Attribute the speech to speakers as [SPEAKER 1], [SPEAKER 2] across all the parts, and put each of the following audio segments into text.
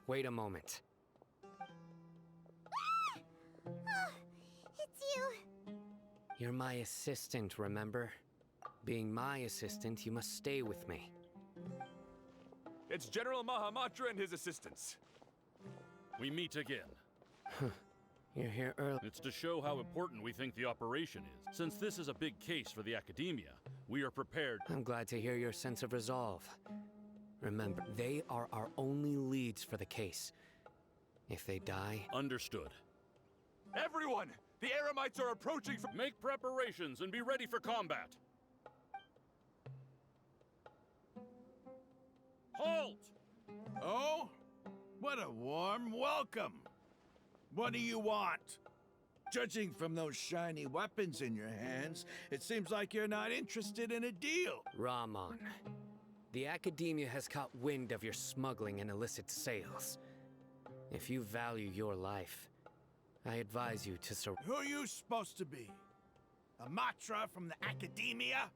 [SPEAKER 1] wait a moment.
[SPEAKER 2] Oh, it's you.
[SPEAKER 1] You're my assistant, remember? Being my assistant, you must stay with me.
[SPEAKER 3] It's General Mahamatra and his assistants.
[SPEAKER 4] We meet again.
[SPEAKER 1] You're here early.
[SPEAKER 4] It's to show how important we think the operation is. Since this is a big case for the Academia, we are prepared.
[SPEAKER 1] I'm glad to hear your sense of resolve. Remember, they are our only leads for the case. If they die...
[SPEAKER 4] Understood.
[SPEAKER 3] Everyone! The Eremites are approaching from...
[SPEAKER 4] Make preparations and be ready for combat. Halt!
[SPEAKER 5] Oh? What a warm welcome! What do you want? Judging from those shiny weapons in your hands, it seems like you're not interested in a deal.
[SPEAKER 1] Rahman, the Academia has caught wind of your smuggling and illicit sales. If you value your life, I advise you to
[SPEAKER 5] Who are you supposed to be? A Matra from the Academia?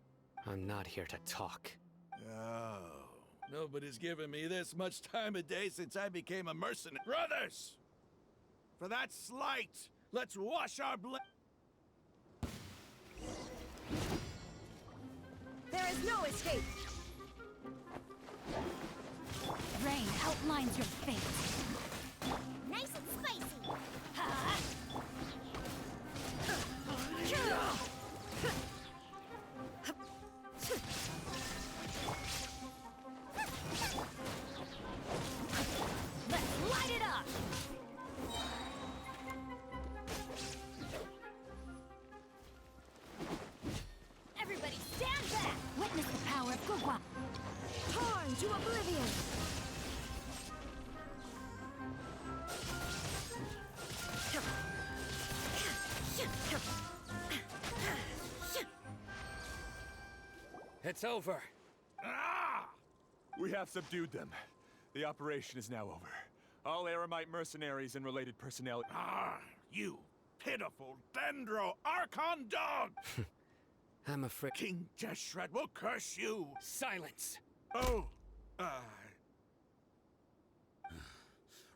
[SPEAKER 1] I'm not here to talk.
[SPEAKER 5] Oh, nobody's given me this much time of day since I became a mercenary. Brothers! For that slight, let's wash our blood.
[SPEAKER 2] There is no escape.
[SPEAKER 6] Rain outlines your fate.
[SPEAKER 2] Nice and spicy.
[SPEAKER 6] Let's light it up!
[SPEAKER 2] Everybody stand back!
[SPEAKER 6] Witness the power of Gugwa.
[SPEAKER 2] Torn to oblivion!
[SPEAKER 1] It's over.
[SPEAKER 3] Ah! We have subdued them. The operation is now over. All Eremite mercenaries and related personnel...
[SPEAKER 5] Ah, you pitiful Dendro Archon dog!
[SPEAKER 1] I'm afraid...
[SPEAKER 5] King Jeshret will curse you!
[SPEAKER 1] Silence!
[SPEAKER 5] Oh,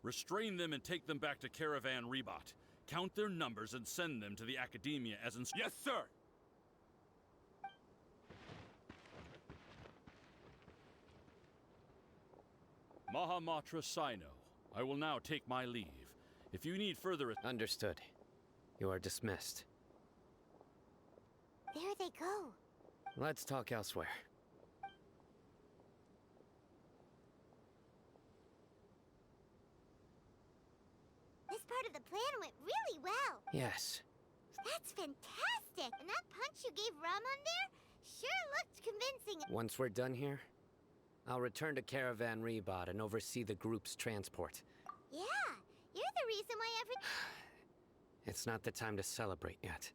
[SPEAKER 4] Restrain them and take them back to Caravan Rebot. Count their numbers and send them to the Academia as
[SPEAKER 3] Yes, sir!
[SPEAKER 4] Mahamatra Sino. I will now take my leave. If you need further...
[SPEAKER 1] Understood. You are dismissed.
[SPEAKER 2] There they go.
[SPEAKER 1] Let's talk elsewhere.
[SPEAKER 2] This part of the plan went really well.
[SPEAKER 1] Yes.
[SPEAKER 2] That's fantastic! And that punch you gave Ramon there sure looked convincing.
[SPEAKER 1] Once we're done here, I'll return to Caravan Rebot and oversee the group's transport.
[SPEAKER 2] Yeah, you're the reason why
[SPEAKER 1] It's not the time to celebrate yet.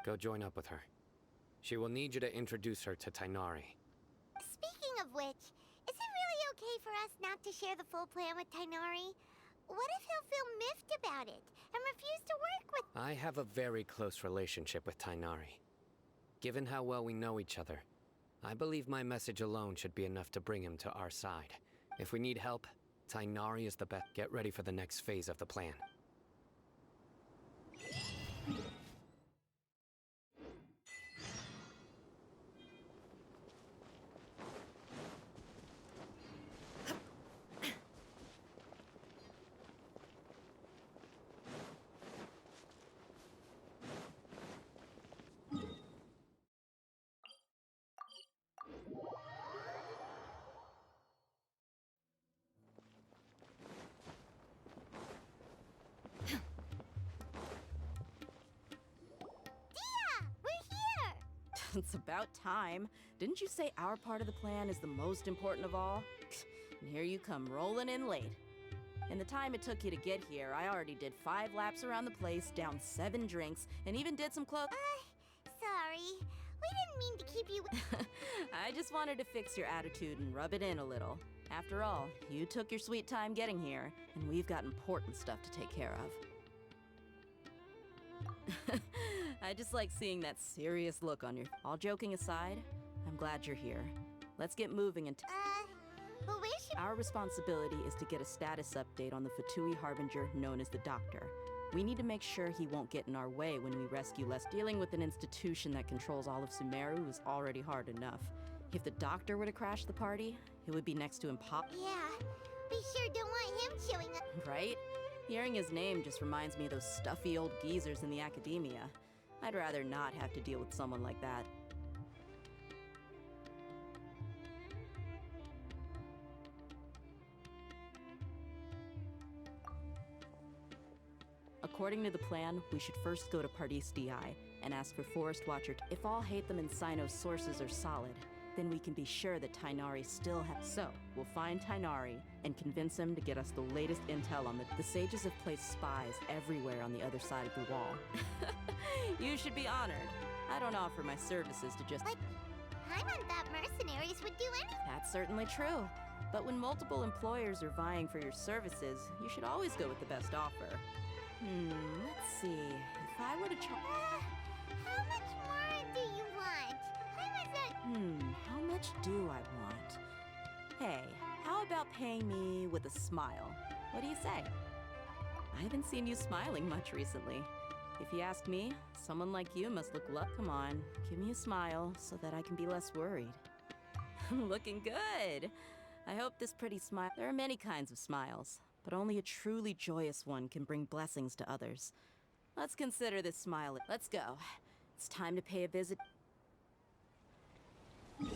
[SPEAKER 1] Go join up with her. She will need you to introduce her to Tainari.
[SPEAKER 2] Speaking of which, is it really okay for us not to share the full plan with Tainari? What if he'll feel miffed about it and refuse to work with...
[SPEAKER 1] I have a very close relationship with Tainari. Given how well we know each other, I believe my message alone should be enough to bring him to our side. If we need help, Tainari is the best. Get ready for the next phase of the plan.
[SPEAKER 7] It's about time. Didn't you say our part of the plan is the most important of all? And here you come rolling in late. In the time it took you to get here, I already did 5 laps around the place, downed 7 drinks, and even did some
[SPEAKER 2] sorry. We didn't mean to keep you...
[SPEAKER 7] I just wanted to fix your attitude and rub it in a little. After all, you took your sweet time getting here, and we've got important stuff to take care of. I just like seeing that serious look on your... All joking aside, I'm glad you're here. Let's get moving and...
[SPEAKER 2] But where's
[SPEAKER 7] Our responsibility is to get a status update on the Fatui Harbinger known as the Doctor. We need to make sure he won't get in our way when we rescue Les. Dealing with an institution that controls all of Sumeru is already hard enough. If the Doctor were to crash the party, it would be next to impossible.
[SPEAKER 2] Yeah, we sure don't want him showing up.
[SPEAKER 7] Right? Hearing his name just reminds me of those stuffy old geezers in the academia. I'd rather not have to deal with someone like that. According to the plan, we should first go to Pardis DI and ask for Forest Watcher. If all Hatham and Sino's sources are solid, then we can be sure that Tainari still has. So, we'll find Tainari and convince him to get us the latest intel on the sages have placed spies everywhere on the other side of the wall. You should be honored. I don't offer my services to just.
[SPEAKER 2] Like, Paimon thought mercenaries would do anything.
[SPEAKER 7] That's certainly true. But when multiple employers are vying for your services, you should always go with the best offer. Let's see. If I were to
[SPEAKER 2] How much more do you want?
[SPEAKER 7] how much do I want? Hey, how about paying me with a smile? What do you say? I haven't seen you smiling much recently. If you ask me, someone like you must look Come on, give me a smile so that I can be less worried. Looking good. I hope this pretty smile. There are many kinds of smiles, but only a truly joyous one can bring blessings to others. Let's consider this smile. Let's go. It's time to pay a visit.
[SPEAKER 2] He's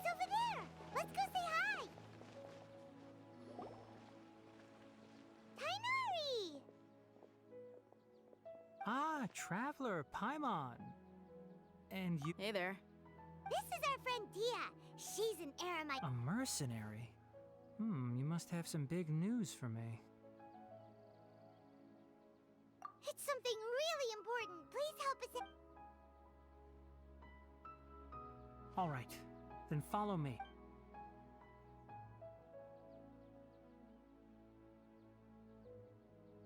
[SPEAKER 2] over there. Let's go say hi. Tainari!
[SPEAKER 8] Ah, Traveler Paimon. And you...
[SPEAKER 7] Hey there.
[SPEAKER 2] This is our friend Dia. She's an eremite.
[SPEAKER 8] A mercenary? You must have some big news for me.
[SPEAKER 2] It's something really important. Please help us.
[SPEAKER 8] All right, then follow me.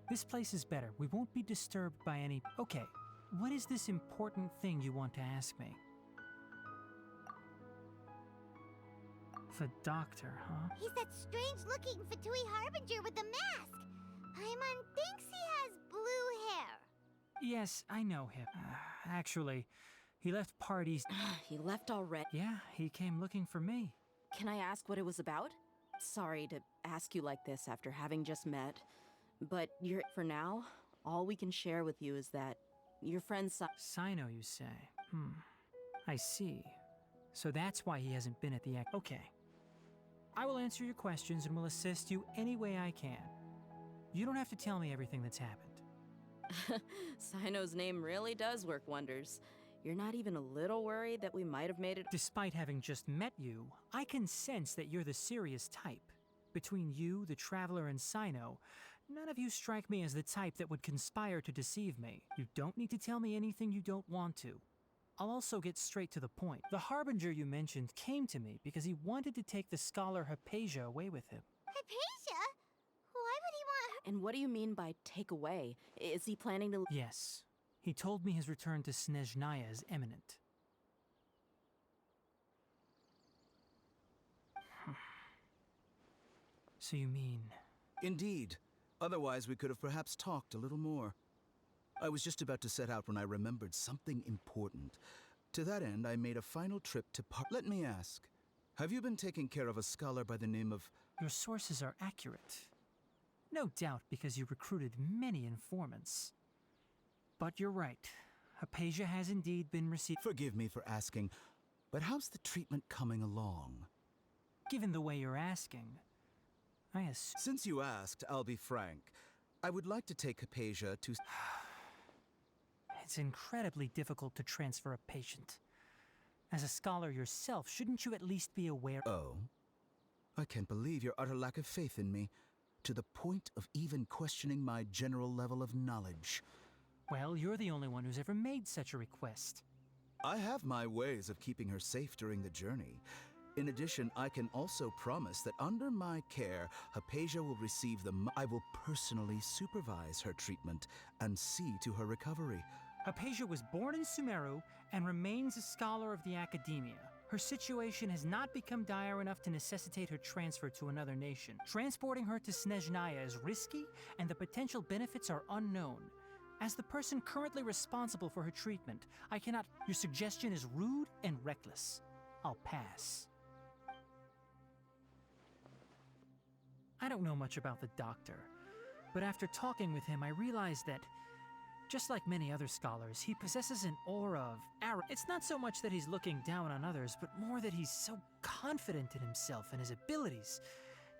[SPEAKER 8] This place is better. We won't be disturbed by any... Okay, what is this important thing you want to ask me? The Doctor, huh?
[SPEAKER 2] He's that strange-looking Fatui Harbinger with the mask. Paimon thinks he has blue hair.
[SPEAKER 8] Yes, I know him. Actually, he left parties...
[SPEAKER 7] He left already.
[SPEAKER 8] Yeah, he came looking for me.
[SPEAKER 7] Can I ask what it was about? Sorry to ask you like this after having just met, but for now, all we can share with you is that your friend
[SPEAKER 8] Sino, you say? I see. So that's why he hasn't been at the Okay. I will answer your questions and will assist you any way I can. You don't have to tell me everything that's happened.
[SPEAKER 7] Sino's name really does work wonders. You're not even a little worried that we might have made it.
[SPEAKER 8] Despite having just met you, I can sense that you're the serious type. Between you, the Traveler, and Sino, none of you strike me as the type that would conspire to deceive me. You don't need to tell me anything you don't want to. I'll also get straight to the point. The Harbinger you mentioned came to me because he wanted to take the scholar Hypatia away with him.
[SPEAKER 2] Hypatia? Why would he want her?
[SPEAKER 7] And what do you mean by take away? Is he planning to...
[SPEAKER 8] Yes. He told me his return to Snezhnaya is imminent. So you mean...
[SPEAKER 9] Indeed. Otherwise, we could have perhaps talked a little more. I was just about to set out when I remembered something important. To that end, I made a final trip to Let me ask, have you been taking care of a scholar by the name of...
[SPEAKER 8] Your sources are accurate. No doubt because you recruited many informants. But you're right. Hypatia has indeed been received...
[SPEAKER 9] Forgive me for asking, but how's the treatment coming along?
[SPEAKER 8] Given the way you're asking, I assume...
[SPEAKER 9] Since you asked, I'll be frank. I would like to take Hypatia to...
[SPEAKER 8] It's incredibly difficult to transfer a patient. As a scholar yourself, shouldn't you at least be aware...
[SPEAKER 9] Oh? I can't believe your utter lack of faith in me, to the point of even questioning my general level of knowledge.
[SPEAKER 8] Well, you're the only one who's ever made such a request.
[SPEAKER 9] I have my ways of keeping her safe during the journey. In addition, I can also promise that under my care, Hypatia will receive I will personally supervise her treatment and see to her recovery.
[SPEAKER 8] Hypatia was born in Sumeru and remains a scholar of the Academia. Her situation has not become dire enough to necessitate her transfer to another nation. Transporting her to Snezhnaya is risky, and the potential benefits are unknown. As the person currently responsible for her treatment, I cannot. Your suggestion is rude and reckless. I'll pass. I don't know much about the doctor, but after talking with him, I realized that, just like many other scholars, he possesses an aura of arrogance. It's not so much that he's looking down on others, but more that he's so confident in himself and his abilities,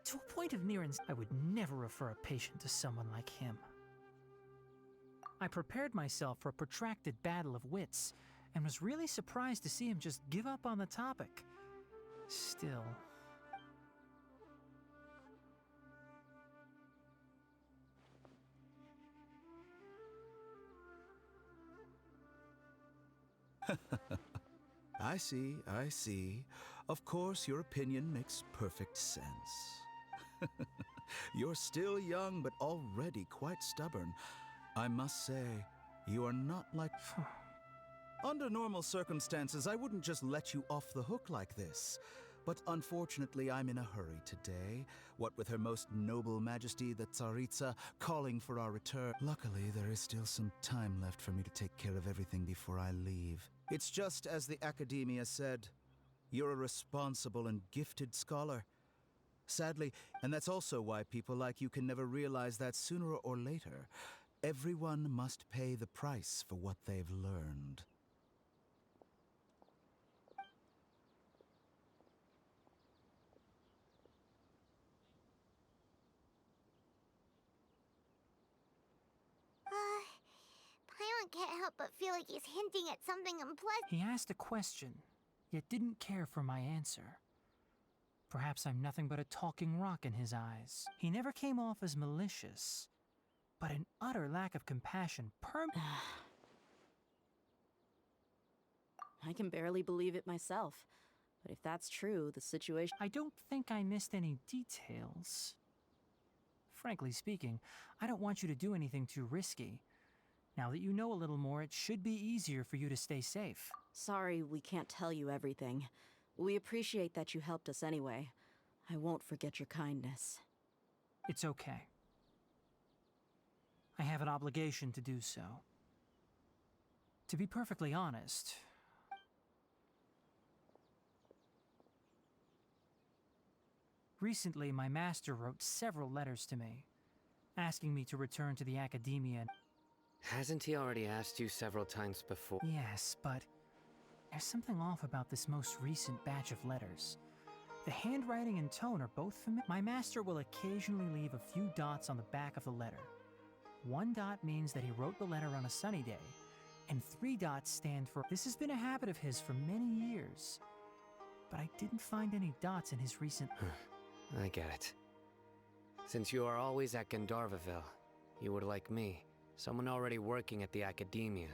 [SPEAKER 8] to a point of I would never refer a patient to someone like him. I prepared myself for a protracted battle of wits, and was really surprised to see him just give up on the topic. Still...
[SPEAKER 9] I see. Of course, your opinion makes perfect sense. You're still young, but already quite stubborn. I must say, you are not like... Under normal circumstances, I wouldn't just let you off the hook like this. But unfortunately, I'm in a hurry today. What with Her Most Noble Majesty, the Tsaritsa, calling for our return. Luckily, there is still some time left for me to take care of everything before I leave. It's just as the Academia said. You're a responsible and gifted scholar. Sadly, and that's also why people like you can never realize that sooner or later, everyone must pay the price for what they've learned.
[SPEAKER 2] Paimon can't help but feel like he's hinting at something unpleasant.
[SPEAKER 8] He asked a question, yet didn't care for my answer. Perhaps I'm nothing but a talking rock in his eyes. He never came off as malicious, but an utter lack of compassion
[SPEAKER 7] I can barely believe it myself. But if that's true, the situation...
[SPEAKER 8] I don't think I missed any details. Frankly speaking, I don't want you to do anything too risky. Now that you know a little more, it should be easier for you to stay safe.
[SPEAKER 7] Sorry we can't tell you everything. We appreciate that you helped us anyway. I won't forget your kindness.
[SPEAKER 8] It's okay. I have an obligation to do so. To be perfectly honest... Recently, my master wrote several letters to me, asking me to return to the Academia.
[SPEAKER 1] Hasn't he already asked you several times before?
[SPEAKER 8] Yes, but there's something off about this most recent batch of letters. The handwriting and tone are both familiar. My master will occasionally leave a few dots on the back of the letter. 1 dot means that he wrote the letter on a sunny day, and 3 dots stand for... This has been a habit of his for many years, but I didn't find any dots in his recent...
[SPEAKER 1] I get it. Since you are always at Gandharvaville, you would like me, someone already working at the Academia.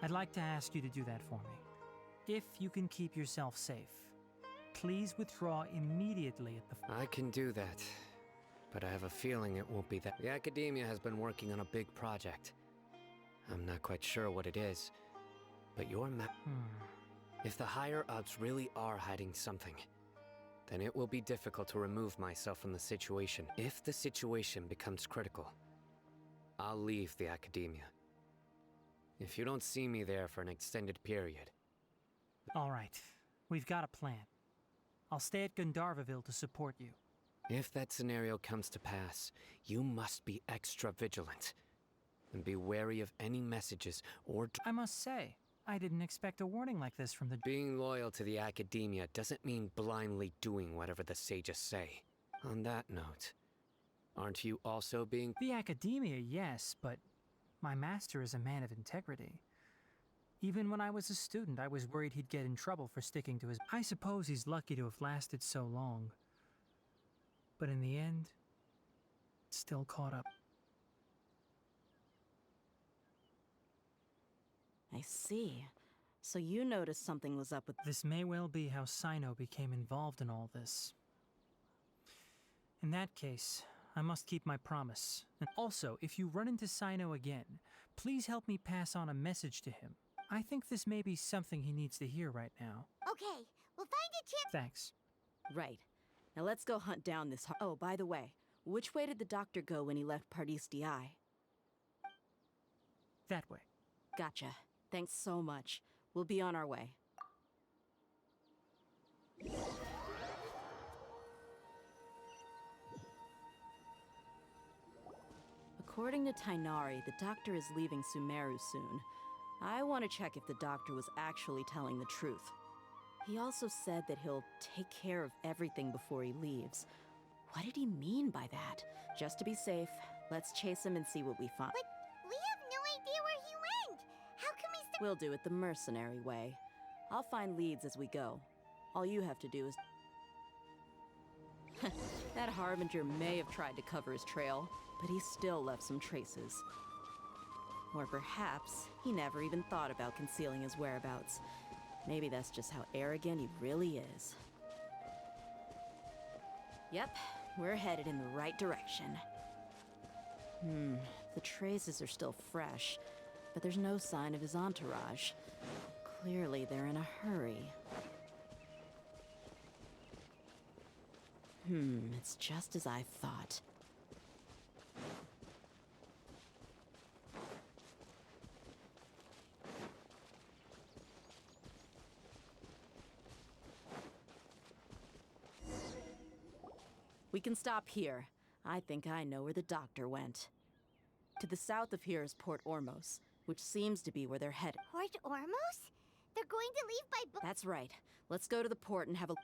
[SPEAKER 8] I'd like to ask you to do that for me. If you can keep yourself safe, please withdraw immediately at the...
[SPEAKER 1] I can do that, but I have a feeling it won't be that. The Academia has been working on a big project. I'm not quite sure what it is, but your If the higher-ups really are hiding something, then it will be difficult to remove myself from the situation. If the situation becomes critical, I'll leave the Academia. If you don't see me there for an extended period...
[SPEAKER 8] All right. We've got a plan. I'll stay at Gandharvaville to support you.
[SPEAKER 1] If that scenario comes to pass, you must be extra vigilant. And be wary of any messages or...
[SPEAKER 8] I must say, I didn't expect a warning like this from the...
[SPEAKER 1] Being loyal to the Academia doesn't mean blindly doing whatever the sages say. On that note, aren't you also being...
[SPEAKER 8] The Academia, yes, but my master is a man of integrity. Even when I was a student, I was worried he'd get in trouble for sticking to his... I suppose he's lucky to have lasted so long. But in the end, still caught up.
[SPEAKER 7] I see. So you noticed something was up with...
[SPEAKER 8] This may well be how Sino became involved in all this. In that case, I must keep my promise. And also, if you run into Sino again, please help me pass on a message to him. I think this may be something he needs to hear right now.
[SPEAKER 2] Okay, we'll find a chip.
[SPEAKER 8] Thanks.
[SPEAKER 7] Right. Now let's go hunt down this... Oh, by the way, which way did the doctor go when he left Pardis DI?
[SPEAKER 8] That way.
[SPEAKER 7] Gotcha. Thanks so much. We'll be on our way. According to Tainari, the doctor is leaving Sumeru soon. I want to check if the doctor was actually telling the truth. He also said that he'll take care of everything before he leaves. What did he mean by that? Just to be safe, let's chase him and see what we find.
[SPEAKER 2] But we have no idea where he went. How can we
[SPEAKER 7] We'll do it the mercenary way. I'll find leads as we go. All you have to do is... That Harbinger may have tried to cover his trail, but he still left some traces. Or perhaps he never even thought about concealing his whereabouts. Maybe that's just how arrogant he really is. Yep, we're headed in the right direction. The traces are still fresh, but there's no sign of his entourage. Clearly they're in a hurry. It's just as I thought. We can stop here. I think I know where the doctor went. To the south of here is Port Ormos, which seems to be where they're headed.
[SPEAKER 2] Port Ormos? They're going to leave by boat.
[SPEAKER 7] That's right. Let's go to the port and have a...